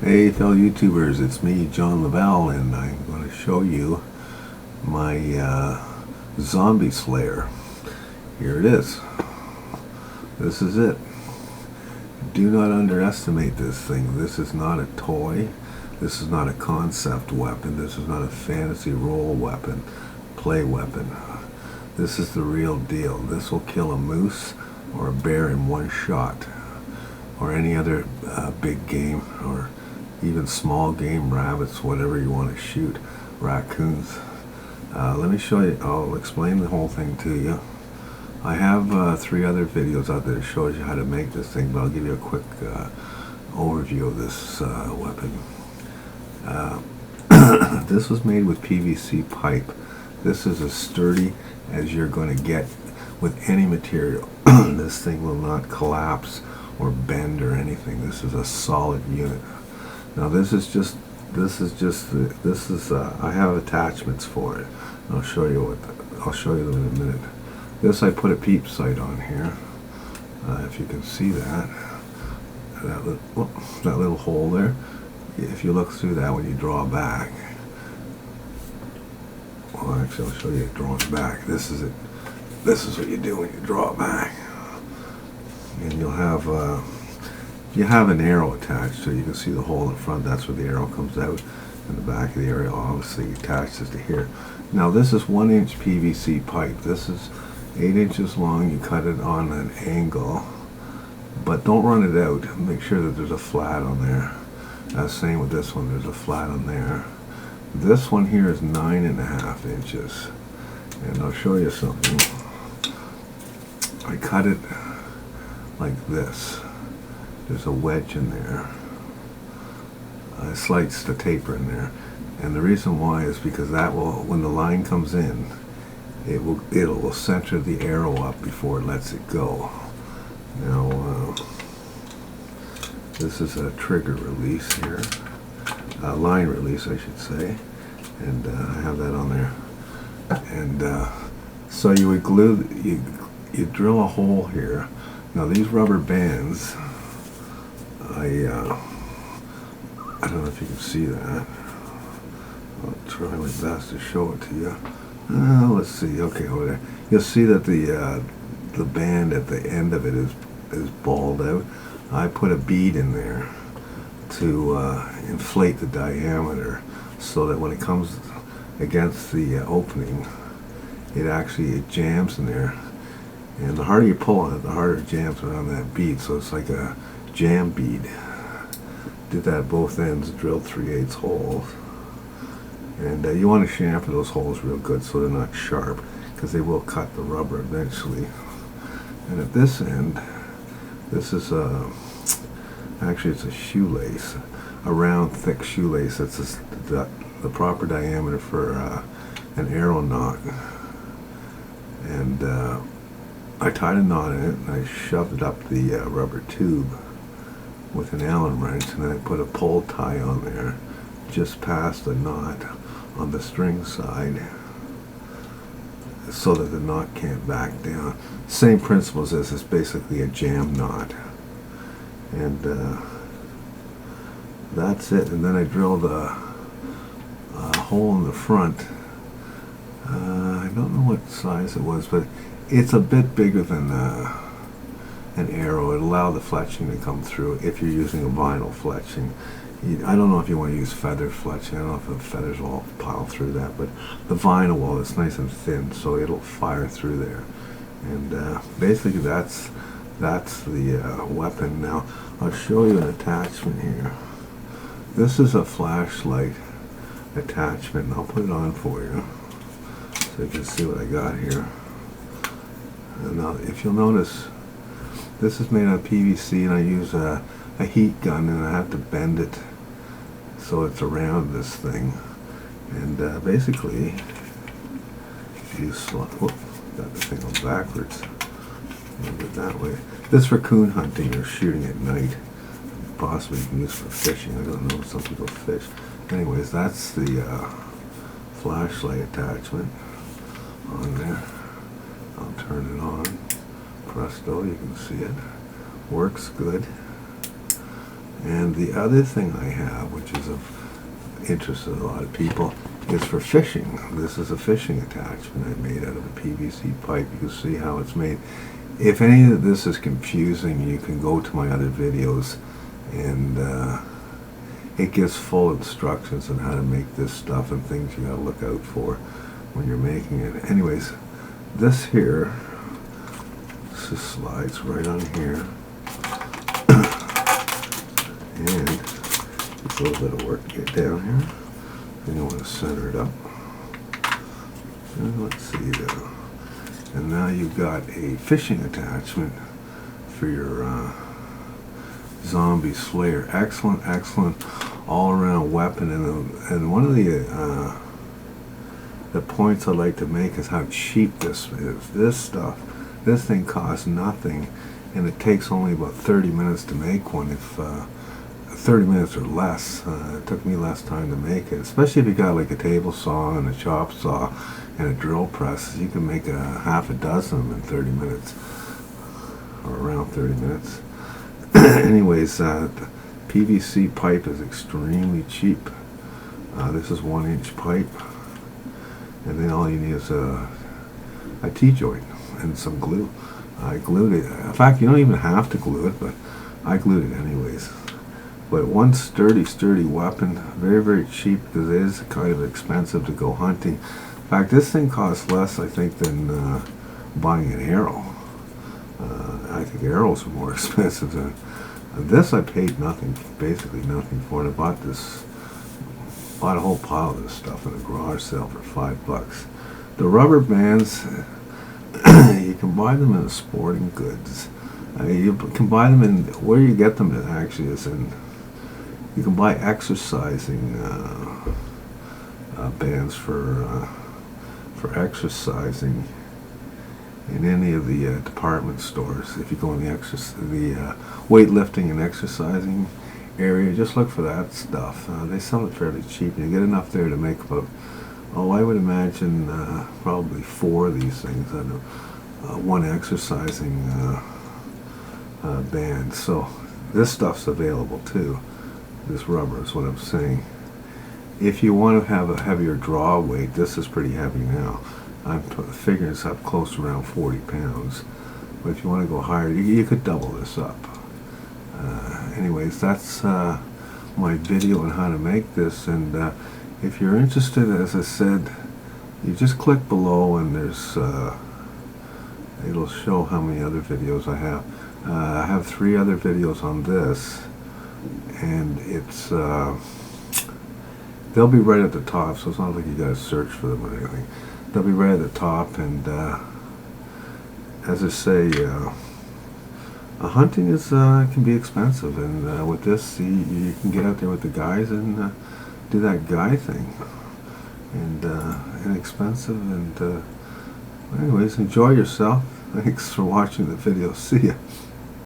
Hey fellow YouTubers, it's me, John Lavelle, and I'm going to show you my zombie slayer. Here it is. This is it. Do not underestimate this thing. This is not a toy. This is not a concept weapon. This is not a fantasy role weapon, play weapon. This is the real deal. This will kill a moose or a bear in one shot, or any other big game, or even small game, rabbits, whatever you want to shoot, raccoons. Let me show you. I'll explain the whole thing to you. I have 3 other videos out there that shows you how to make this thing, but I'll give you a quick overview of this weapon. This was made with PVC pipe. This is as sturdy as you're going to get with any material. This thing will not collapse or bend or anything. This is a solid unit. Now I have attachments for it. I'll show you them in a minute. This, I put a peep sight on here. If you can see that little hole there. If you look through that when you draw back, well, actually, I'll show you drawing back. This is it. This is what you do when you draw back, and you have an arrow attached, so you can see the hole in front. That's where the arrow comes out, and the back of the arrow obviously attaches to here. Now this is 1-inch PVC pipe. This is 8 inches long. You cut it on an angle, but don't run it out. Make sure that there's a flat on there. Same with this one. There's a flat on there. This one here is 9.5 inches, and I'll show you something. I cut it like this. There's a wedge in there. It slides the taper in there, and the reason why is because that will, when the line comes in, it will center the arrow up before it lets it go. Now this is a trigger release here, line release I should say, and I have that on there. And so you would glue, you drill a hole here. Now these rubber bands, I don't know if you can see that. I'll try my best to show it to you. Let's see. Okay, over there. You'll see that the band at the end of it is balled out. I put a bead in there to inflate the diameter, so that when it comes against the opening, it jams in there. And the harder you pull on it, the harder it jams around that bead. So it's like a jam bead. Did that at both ends, drilled 3/8 holes. And you want to chamfer those holes real good so they're not sharp, because they will cut the rubber eventually. And at this end, this is actually it's a shoelace, a round thick shoelace. That's the proper diameter for an arrow knot. And I tied a knot in it, and I shoved it up the rubber tube with an Allen wrench, and then I put a pull tie on there just past the knot on the string side, so that the knot can't back down. Same principle as this. It's basically a jam knot. And that's it. And then I drilled a hole in the front. I don't know what size it was, but it's a bit bigger than an arrow. It allowed the fletching to come through if you're using a vinyl fletching. I don't know if you want to use feather fletching. I don't know if the feathers will pile through that, but the vinyl wall is nice and thin, so it'll fire through there. And basically that's the weapon. Now I'll show you an attachment here. This is a flashlight attachment, and I'll put it on for you so you can see what I got here. And now, if you'll notice, this is made out of PVC, and I use a heat gun, and I have to bend it so it's around this thing. And basically, you slide. Whoop, got the thing on backwards. Move it that way. This is for coon hunting or shooting at night. Possibly you can use for fishing. I don't know. Some people fish. Anyways, that's the flashlight attachment on there. I'll turn it on. Presto, you can see it. Works good. And the other thing I have, which is of interest to a lot of people, is for fishing. This is a fishing attachment I made out of a PVC pipe. You can see how it's made. If any of this is confusing, you can go to my other videos, and it gives full instructions on how to make this stuff and things you gotta look out for when you're making it. Anyways, this here, this just slides right on here, and it's a little bit of work to get down here. Then you want to center it up. And let's see there. And now you've got a fishing attachment for your zombie slayer. Excellent, excellent all-around weapon. And one of the points I like to make is how cheap this is. This thing costs nothing, and it takes only about 30 minutes to make one. If 30 minutes or less. It took me less time to make it, especially if you got like a table saw and a chop saw and a drill press. You can make half a dozen of them in 30 minutes, or around 30 minutes. Anyways, the PVC pipe is extremely cheap. This is 1-inch pipe, and then all you need is a T-joint and some glue. I glued it. In fact, you don't even have to glue it, but I glued it anyways. But one sturdy weapon, very, very cheap, because it is kind of expensive to go hunting. In fact, this thing costs less, I think, than buying an arrow. I think arrows are more expensive than this. I paid nothing, basically nothing for it. I bought a whole pile of this stuff in a garage sale for $5. The rubber bands, you can buy them in the sporting goods. You can buy them in, where you get them actually is in, you can buy exercising bands for exercising in any of the department stores. If you go in the weightlifting and exercising area, just look for that stuff. They sell it fairly cheap. You get enough there to make about, I would imagine probably 4 of these things out of one exercising band. So this stuff's available too. This rubber is what I'm saying. If you want to have a heavier draw weight, this is pretty heavy now. I'm figuring it's up close to around 40 pounds. But if you want to go higher, you could double this up. Anyways, that's my video on how to make this. And if you're interested, as I said, you just click below, and there's it'll show how many other videos I have. I have 3 other videos on this, and it's they'll be right at the top, so it's not like you gotta search for them or anything. They'll be right at the top, and as I say, hunting is can be expensive, and with this, you can get out there with the guys and do that guy thing, and inexpensive. And anyways, enjoy yourself. Thanks for watching the video. See ya.